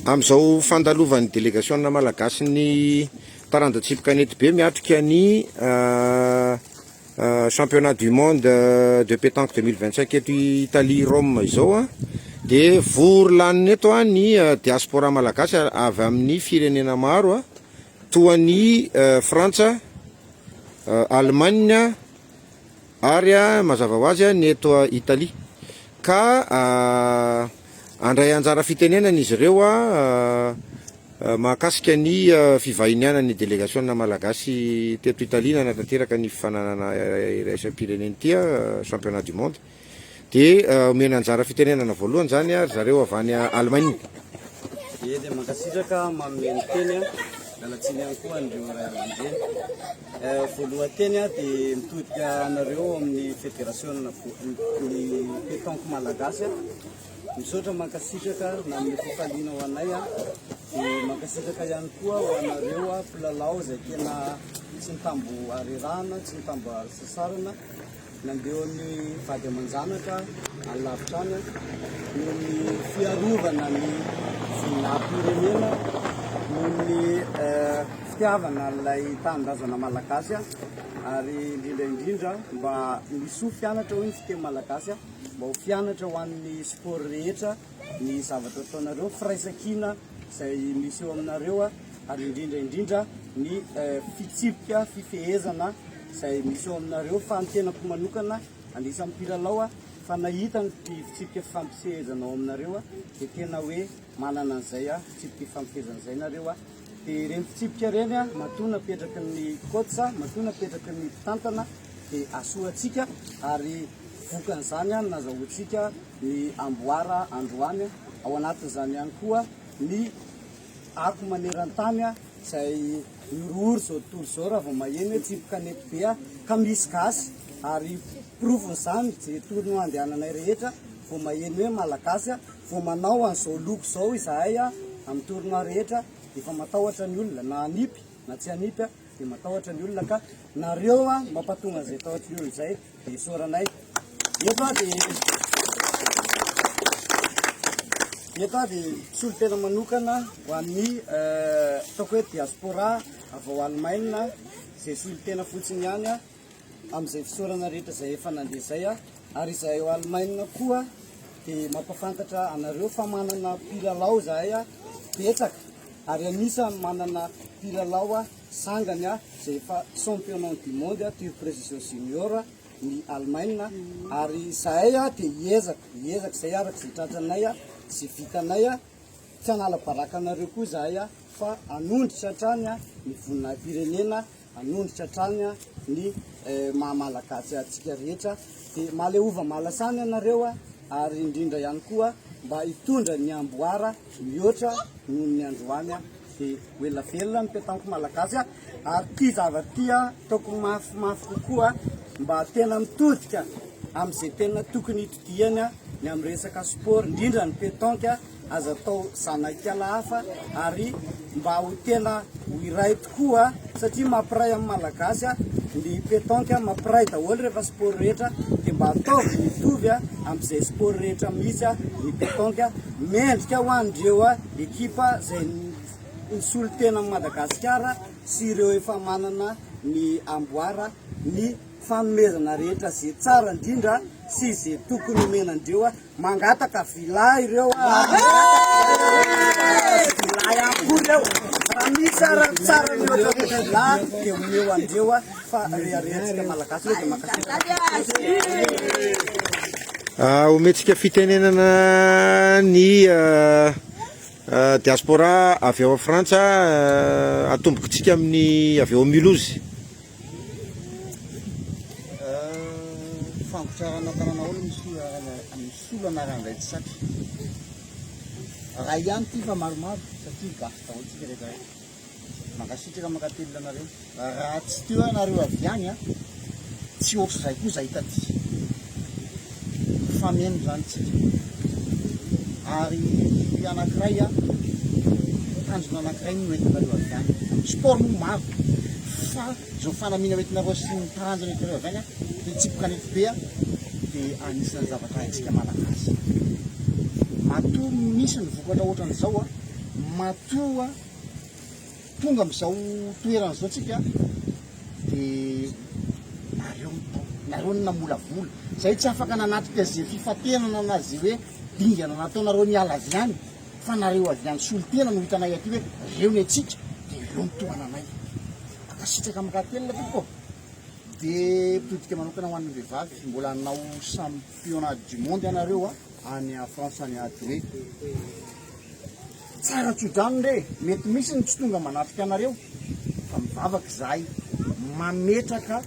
Amin'izao fandalovan'ny délégation malagasy ny taranja tsipikanety be miatrika ny championnat du monde de pétanque 2025 eto Italie Rome izao dia vory laniny eto ny diaspora malagasy avy amin'ny firenena maro toa ny Frantsa, Allemagne ary mazava ho azy ny eto Italie ka andray anjara fitenenana izy ireo mahakasika ny fivahiniana ny délégation malagasy teto Italie nanatanteraka ny fifananana iraisam-pireneny ty championnat du monde dia omena anjara fitenenana voalohany zany zareo avy any Allemagne. Dia mankasitraka manome teny alatsiny ihany koa andreo ray aman-dreny voalohanteny dia mitodika anareo amin'ny fédération ny pétanque malagasy misaotra mankasitraka na amin'ny fifaliana ho anay dia mankasitraka ihany koa ho anareo mpilalao izay tena tsy mitambo arirahana tsy mitambo sasarana nandeo ny vady aman-janaka alavitrany noho ny fiarovana ny firenena noho ny fitiavana ilay tanindrazana malagasy ary indrindra mba misy fianatra hoe ny fiteny malagasy mba ho fianatra ho an'ny sport rehetra ny zavatra ataonareo firaisankina izay misy eo aminareo ary indrindra ny fitsipika fifehezana izay misy eo aminareo fa ny tenako manokana anisan'ny mpilalao fa nahita ny fitsipika fifampifehezana ao aminareo dia tena hoe manana an'izay fitsipika fifampifehezana izay nareo dia reny fitsipika reny matoa napetraka ny coach matoa napetraka ny mpitantana dia asoatsika ary vokan'izany nazahoantsika ny amboara androany ao anatin'izany ihany koa ny ako maneran-tany izay mirooro zao tontolo zao raha vao maheno tsipikanety be ka misy gasy ary profon'izany zay tory andehananay rehetra vao maheno hoe malagasy vao manao an'izao loko zao izahay amin'ny torona rehetra efa matahotra ny olona na anipy na tsy anipy dia matahotra ny olona ka nareo mampatonga izay tahotra ny olona izay dia isaoranay eto dia solo tena manokana ho an'ny ataoko hoe diaspora avy ao Allemagne izay solo tena fotsiny ihany amin'izay fisaorana rehetra izay efa nandeha zay ary izay ao Allemagne koa dia mampafantatra anareo fa manana mpilalao zahay betsaka ary anisany manana mpilalao sangany izay efa championnat du monde tir précision junior ny Allemagne ary zahay dia hiezaka izay araka izay tratranay sy vitanay tsy hanala-baraka anareo koa zahay fa anondritra hatrany ny voninahim-pirenena anondritra hatrany ny mahamalagasy atsika rehetra dia maleova malasany anareo ary indrindra ihany koa mba hitondra ny amboara mihoatra noho ny androany dia oela velona ny pétanque malagasy ary ty zavatra ty taoko mafimafy kokoa mba tena mitodika amin'izay tena tokony hitodiany ny amin'ny resaka sport indrindra ny pétanque aza atao zanak'ala hafa ary mba ho tena ho iray tokoa satria mampiray amin'ny malagasy ny pétanque mampiray daholo rehefa sport rehetra dia mba ataovy mitovy amin'izay sport rehetra misy ny pétanque mendrika ho andreo ekipa izay nisolo tena amin'ny Madagasikara sy ireo efa manana ny amboara ny fanomezana rehetra zay tsara indrindra sy zay tokony omenandreo mangataka vila ireo ireo raha misy tsara mihoatra vila dia omeo andreo fa reharehantsika malagasy hoe dia makasika ometsika fitenenana ny diaspora avy ao Frantsa atombokitsika amin'ny avy ao Mulhouse. Fampitrarana tanana olo misy solo anaran'izay tsy satry raha ihany ty fa maromaro satria gasy daholo tsika rehetra rehetra mankasitraka mankatelona anareo raha tsy teo anareo avy any tsy ohatra izay koa izay hitaty fameno zany tsika ary anankiray tanjona anankiray no entinareo avy any sport moa maro fa zao fanamina entinareo sy ny taranjona entinareo avy any dia tsipikanety be dia anisan'ny zavatra haintsika malagasy matoa misy ny vokatra ohatran'izao matoa tonga am'izao toerana zao tsika de nareo namolavola zay tsy afaka nanatrika zay fifatenana anazy hoe dingana nataonareo niala azy ihany fa nareo avy any solotena no hitanay aty hoe reo ny atsika de reo mitohananay akasitraka makatelina tokoa de mpitodika manokana ho an'ny vehivavy mbola hanao championnat du monde ianareo any a France any ady hoe tsara tsodrano nre mety misy ny tsy tonga manatrika anareo fa mivavaka zahay mametraka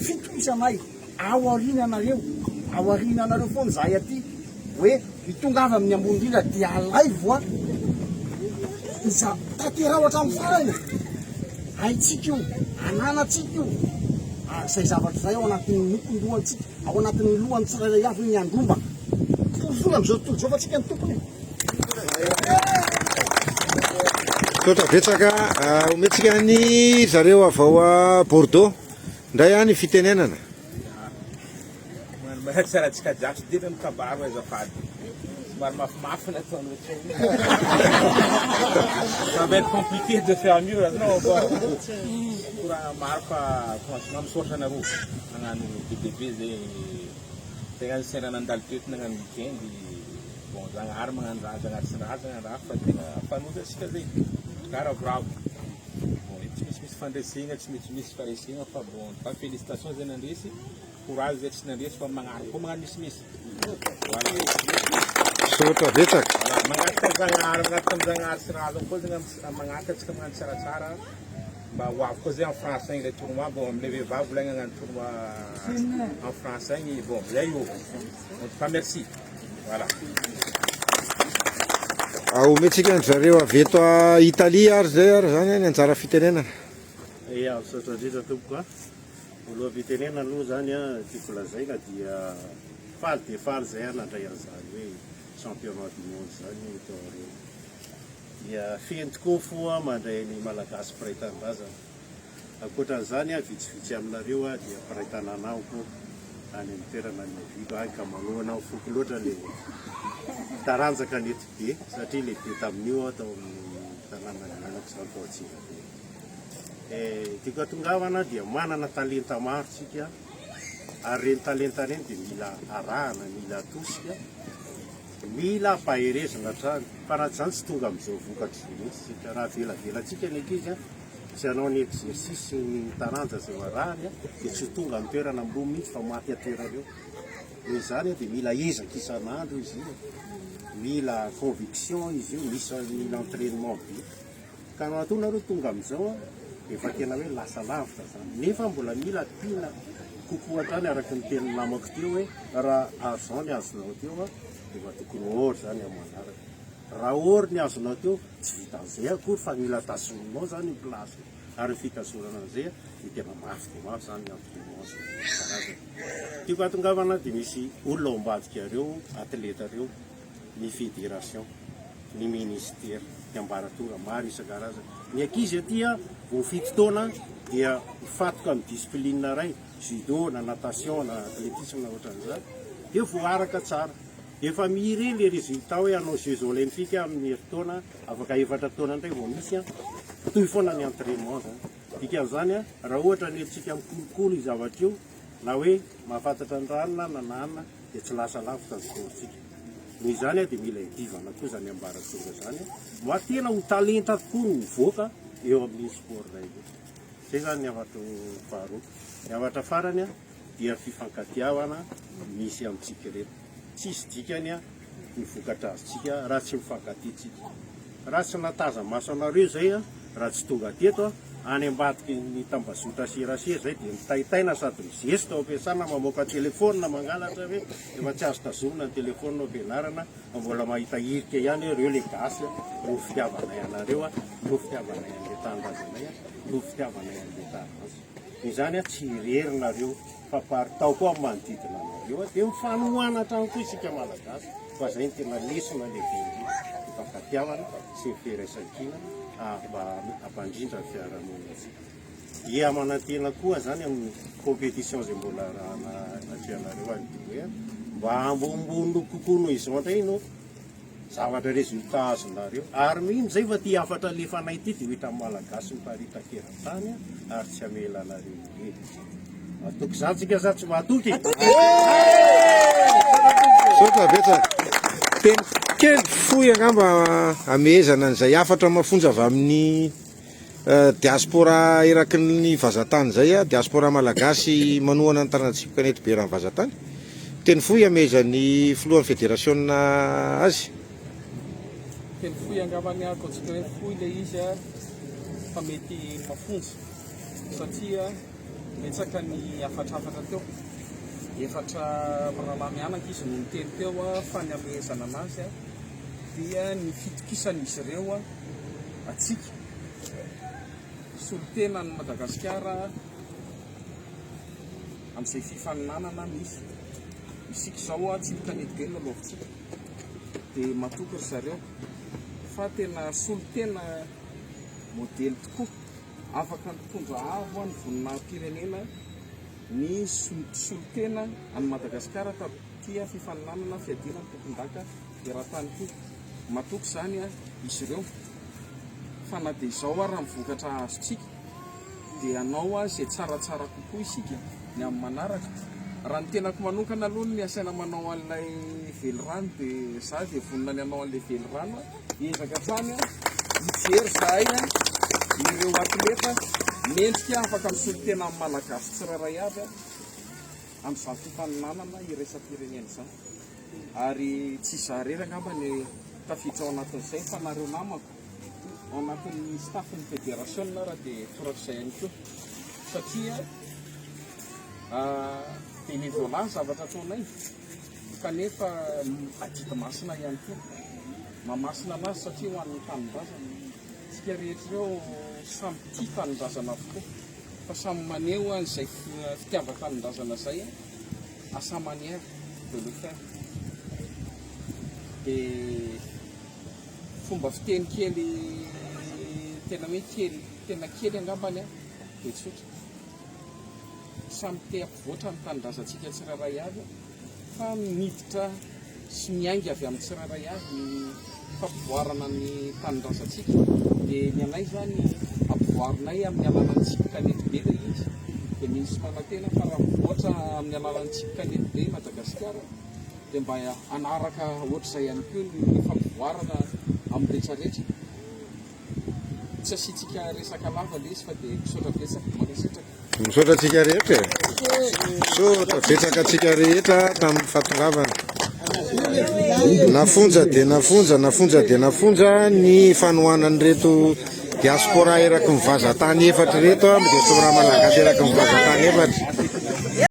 fitoisanay ao arina anareo foana zahay aty hoe hitonga avy amin'ny ambony indrindra dia alaivo iza tanteraha hatramin'ny farany haitsika io ananatsika io zay zavatra zay ao anatin'ny nokon-dohantsika ao anatin'ny lohany tsirairay avy ny andromba tozola am'izao tontolo zao fa tsika ny tompony totra betsaka ometsika ny zareo avao a Bordeaux ndray any fitenenana tsara tsika jiaby tsy dia mikabaro azafady somary mafimafy nataonao ça va être compliqué de faire mieux non bon courant maro fa franchement misaotra anareo nagnano BBB zay tegna sena nandalo teto nagnano weekend bon zagnahary magnano raha zagnahary sy raha zagnahary raha fa tegna fanoza atsika zay karavoravo bon tsy misy fandraisegna tsy misy faharesegna fa bon fa félicitation zay nandresy courage zay tsy nandresy fa magnaraka koa magnano misimisy sotra betsaka magnaraka zagnahary magnaraka amin'ny zagnahary sy raha zao koa zagny magnaraka atsika magnano tsaratsara mba hoavy koa zay en France agny le tournoi bon amile vehivavy volaigna agnano tournoi en France agny bon zay io en tout cas merci voilà ometsika ny zareo avy eto a Italia ary zay ary zany any anjara fitenenana ia misaotra indrindra tompoko a oloha fitenena aloha zany a tiako lazaina dia faly de faly zay nandray an'izany hoe championnat du monde zany tao areo dia feno tokoa foa mandray ny malagasy mpiray-tanindrazana ankoatran'izany a vitsivitsy aminareo a dia mpiray-tananampo any amin'ny toerana ny vilo any ka manohanao foko loatra le taranjaka nety be satria lehibe tamin'io atao amin'ny tanàna nanako zany tao atsika tiako atongavana dia manana talenta maro tsika ary reny talenta reny dia mila arahana mila atosika mila ampaherezana trany fa raha zany tsy tonga amin'izao vokatra zay mihitsy sika raha velavelatsika ny ankizy a tsy hanao ny exercice ny taranja zay arahany a dia tsy tonga amin'ny toerana ambony mihitsy fa maty atoerareo noho izany dia mila ezaka isan'andro izy io mila conviction izy io mila entraînement be ka no atonareo tonga amin'izao a efa tena hoe lasa lavitra zany nefa mbola mila pina kokoa hatrany araky ny teny namako teo hoe raha azo zao ny azonao teo a efa tokony ory zany amanaraka raha ory ny azonao teo tsy vita an'izay akory fa mila tazoninao zany ny place ary fitazonana an'izay a dia tena mafy dia mafy zany entraînement karazany tiako atongavana dia misy olona ao ambadika reo atleta reo ny fédération ny ministère ny ambaratonga maro isan-karazany ny ankizy aty a vo fito taona dia fatoka amin'ny discipline ray judo na natation na athlétisme na ohatran'izany dia voaraka tsara efa miry le résultat hoe hanao jeux olympiques amin'ny herintaona afaka 4 taona indray vao misy a toy foana ny entraînement zany dikan'izany a raha ohatra ny antsika mikolokolo zavatra io na hoe mahafantatra ny ranona na nanana dia tsy lasa lavitra ny sportsika noho izany a dia mila hidivana koa zany ambaratonga zany a ma tena ho talenta tokoa no mivoaka eo amin'ny sport ray zay zany ny avatra faharoa ny avatra farany a dia fifankatiavana misy amintsika reto tsisy dikany a ny vokatra azontsika raha tsy mifankatitsika raha tsy nataza maso anareo zay a raha tsy tonga teto a any ambadiky ny tambazotra serasera zay dia mitaitaina sady mizesta ao ampiasana mamoaka telefônina mangalatra hoe efa tsy azo tazomina ny telefônina ampianarana mbola mahita irika ihany reo le gasy no fitiavanay anareo a no fitiavanay an'le tandrazanay a no fitiavanay an'le taranazy izany a tsy irerinareo fa paritao koa amin'ny manodidina anareo a dia mifanohana hatrany koa isika malagasy fa zay ny tena lesona lehibe mifankatiavana sy ny firaisan-kina mba hampandrindra ny fiarahamonina atsika ia manantena koa zany amin'ny compétition zay mbola raha atrianareo any hoe mba ambonimbony kokoa noho izao indray no zavatra résultat azonareo ary mino zay fa ty afatra lefa nay ty de ohitra malagasy miparitakeran-tany ary tsy amelanareo e atoky zany tsika za tsy mahatoky sota betsaka teny kely foy angamba amezana an'izay afatra mafonja avy amin'ny diaspora eraky ny vazatany zay a diaspora malagasy manohana ny taranatsika kanety be raha ny vazatany teny foy amezan'ny filohan'ny fédération azy teny foy angambany akotsika hoe foy le izy a fa mety mafonja satria metsaka ny afatrafatra teo efatra rahalamianaka izy no miteny teo a fa ny amezana anazy a dia ny fitokisan'izy ireo a atsika solotena ny Madagasikara amin'izay fifaninanana misy isika izao a tsy mitanety be lalaovitsika dia matoky ry zareo fa tena solotena modely tokoa afaka mitondra avo ny voninahim-pirenena ny solotena any Madagasikara tatia fifaninanana fiadinany tompon-daka eran-tany koa matoky zany a izy ireo fa na dia izao a raha mivokatra azotsika dia anao a zay tsaratsara kokoa isika ny amin'ny manaraka raha ny tenako manokana aloha ny asaina manao an'ilay velirano dia za dia vonina ny anao an'ilay velirano ezaka trany a mijery zahay a ireo atleta mendrika afaka misolotena amin'ny malagasy tsiraray avy a amin'izany fifaninanana iraisam-pirenena izany ary tsy zarery angamba ny tafiditra ao anatin'izay fa nareo namako ao anatin'ny staffin'ny fédération raha dia torak'izay ihany koa satria dia ny voalany zavatra ataonay kanefa adita masina ihany koa mamasina anazy satria ho an'ny tanindrazana tsika rehetra ireo samy tia tanindrazana avokoa fa samy maneho an'izay fitiava-tanindrazana zay a asa manière de le faire dia fomba fiteny kely tena hoe kely tena kely angambany a dia tsotra samy te ampivoatra ny tanindrazantsika tsiraray avy fa miditra sy miaingy avy amin'ny tsiraray avy ny fampivoarana ny tanindrazantsika dia ny anay zany ampivoarinay amin'ny alalantsika kanety be le izy dia misy manantena fa raha mivoatra amin'ny alalantsika kanety be Madagasikara dia mba anaraka ohatr'izay ihany koa ny fampivoarana amin'ny rehetrarehetra tsy asiantsika resaka lava le izy fa dia misaotra betsaka mankasitraka misaotra atsika rehetra misaotra betsaka atsika rehetra tamin'ny fatongavana nafonja dia nafonja ny fanohanany reto diaspora eraky ny vazatany efatra reto a diaspora malagasy eraky ny vazatany efatra